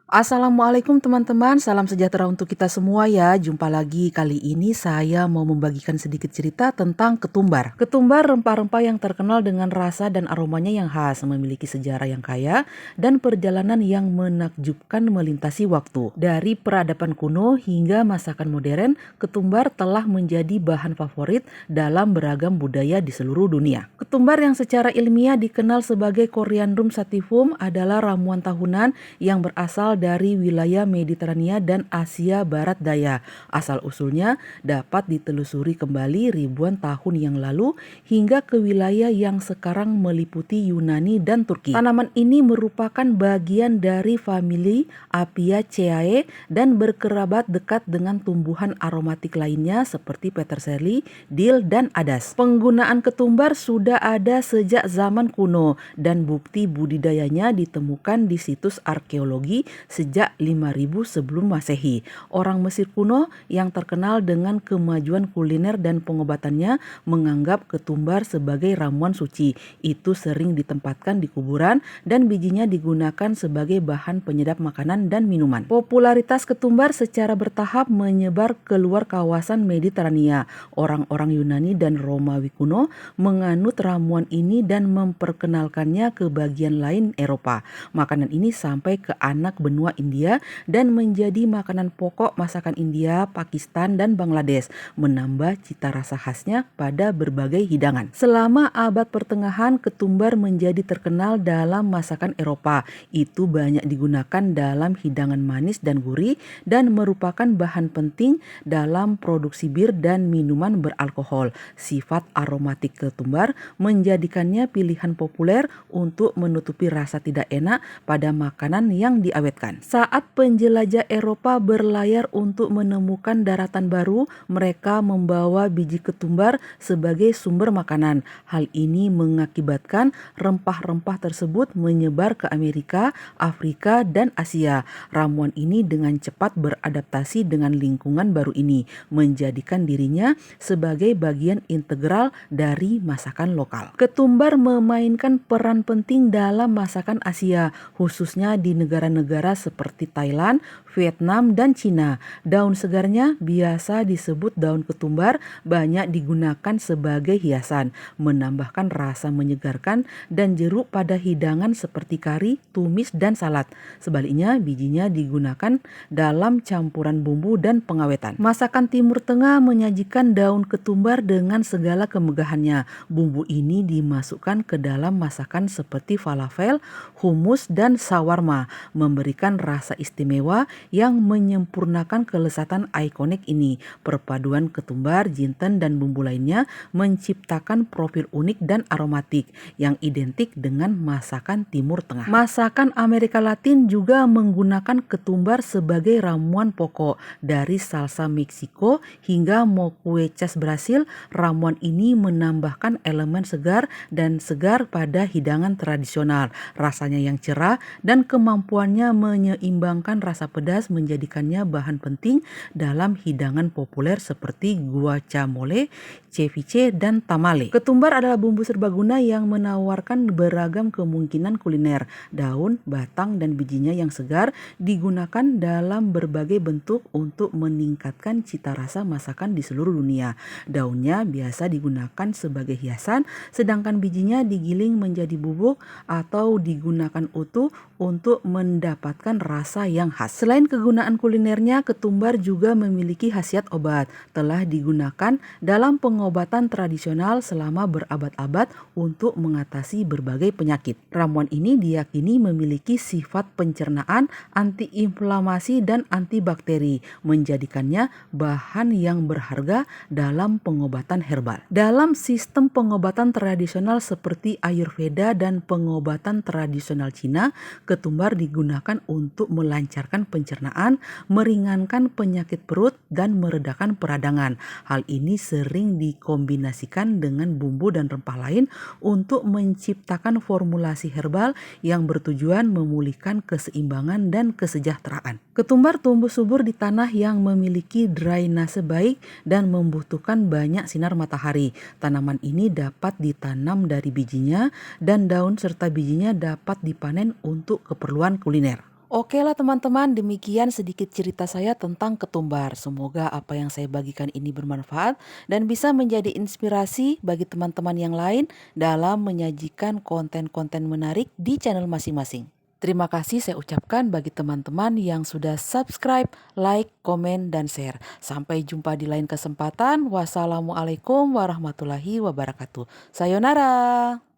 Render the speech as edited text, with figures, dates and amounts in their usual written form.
Assalamualaikum teman-teman, salam sejahtera untuk kita semua ya. Jumpa lagi, kali ini saya mau membagikan sedikit cerita tentang ketumbar. Ketumbar rempah-rempah yang terkenal dengan rasa dan aromanya yang khas, memiliki sejarah yang kaya dan perjalanan yang menakjubkan melintasi waktu. Dari peradaban kuno hingga masakan modern, ketumbar telah menjadi bahan favorit dalam beragam budaya di seluruh dunia. Ketumbar yang secara ilmiah dikenal sebagai Coriandrum sativum adalah ramuan tahunan yang berasal dari wilayah Mediterania dan Asia Barat Daya. Asal-usulnya dapat ditelusuri kembali ribuan tahun yang lalu hingga ke wilayah yang sekarang meliputi Yunani dan Turki. Tanaman ini merupakan bagian dari famili Apiaceae dan berkerabat dekat dengan tumbuhan aromatik lainnya seperti peterseli, dill, dan adas. Penggunaan ketumbar sudah ada sejak zaman kuno dan bukti budidayanya ditemukan di situs arkeologi sejak 5000 sebelum Masehi. Orang Mesir kuno yang terkenal dengan kemajuan kuliner dan pengobatannya menganggap ketumbar sebagai ramuan suci. Itu sering ditempatkan di kuburan dan bijinya digunakan sebagai bahan penyedap makanan dan minuman. Popularitas ketumbar secara bertahap menyebar keluar kawasan Mediterania. Orang-orang Yunani dan Romawi kuno menganut ramuan ini dan memperkenalkannya ke bagian lain Eropa. Makanan ini sampai ke anak benua India dan menjadi makanan pokok masakan India, Pakistan, dan Bangladesh, menambah cita rasa khasnya pada berbagai hidangan. Selama abad pertengahan, ketumbar menjadi terkenal dalam masakan Eropa. Itu banyak digunakan dalam hidangan manis dan gurih dan merupakan bahan penting dalam produksi bir dan minuman beralkohol. Sifat aromatik ketumbar menjadikannya pilihan populer untuk menutupi rasa tidak enak pada makanan yang diawetkan. Saat penjelajah Eropa berlayar untuk menemukan daratan baru, mereka membawa biji ketumbar sebagai sumber makanan. Hal ini mengakibatkan rempah-rempah tersebut menyebar ke Amerika, Afrika, dan Asia. Ramuan ini dengan cepat beradaptasi dengan lingkungan baru ini, menjadikan dirinya sebagai bagian integral dari masakan lokal. Ketumbar memainkan peran penting dalam masakan Asia, khususnya di negara-negara seperti Thailand, Vietnam, dan Cina. Daun segarnya biasa disebut daun ketumbar banyak digunakan sebagai hiasan, menambahkan rasa menyegarkan dan jeruk pada hidangan seperti kari, tumis, dan salad. Sebaliknya, bijinya digunakan dalam campuran bumbu dan pengawetan. Masakan Timur Tengah menyajikan daun ketumbar dengan segala kemegahannya. Bumbu ini dimasukkan ke dalam masakan seperti falafel, hummus, dan shawarma, memberikan rasa istimewa yang menyempurnakan kelezatan ikonik ini. Perpaduan ketumbar, jinten, dan bumbu lainnya menciptakan profil unik dan aromatik yang identik dengan masakan Timur Tengah. Masakan Amerika Latin juga menggunakan ketumbar sebagai ramuan pokok. Dari salsa Meksiko hingga moquechas Brasil, ramuan ini menambahkan elemen segar dan segar pada hidangan tradisional. Rasanya yang cerah dan kemampuannya menyeimbangkan rasa pedas menjadikannya bahan penting dalam hidangan populer seperti guacamole, ceviche, dan tamale. Ketumbar adalah bumbu serbaguna yang menawarkan beragam kemungkinan kuliner. Daun, batang, dan bijinya yang segar digunakan dalam berbagai bentuk untuk meningkatkan cita rasa masakan di seluruh dunia. Daunnya biasa digunakan sebagai hiasan, sedangkan bijinya digiling menjadi bubuk atau digunakan utuh untuk mendapatkan rasa yang khas. Selain kegunaan kulinernya, ketumbar juga memiliki khasiat obat. Telah digunakan dalam pengobatan tradisional selama berabad-abad untuk mengatasi berbagai penyakit. Ramuan ini diyakini memiliki sifat pencernaan, antiinflamasi, dan antibakteri, menjadikannya bahan yang berharga dalam pengobatan herbal. Dalam sistem pengobatan tradisional seperti Ayurveda dan pengobatan tradisional Cina, ketumbar digunakan untuk melancarkan pencernaan, meringankan penyakit perut, dan meredakan peradangan. Hal ini sering dikombinasikan dengan bumbu dan rempah lain untuk menciptakan formulasi herbal yang bertujuan memulihkan keseimbangan dan kesejahteraan. Ketumbar tumbuh subur di tanah yang memiliki drainase baik dan membutuhkan banyak sinar matahari. Tanaman ini dapat ditanam dari bijinya dan daun serta bijinya dapat dipanen untuk keperluan kuliner. Oke lah teman-teman, demikian sedikit cerita saya tentang ketumbar. Semoga apa yang saya bagikan ini bermanfaat dan bisa menjadi inspirasi bagi teman-teman yang lain dalam menyajikan konten-konten menarik di channel masing-masing. Terima kasih saya ucapkan bagi teman-teman yang sudah subscribe, like, komen, dan share. Sampai jumpa di lain kesempatan. Wassalamualaikum warahmatullahi wabarakatuh. Sayonara.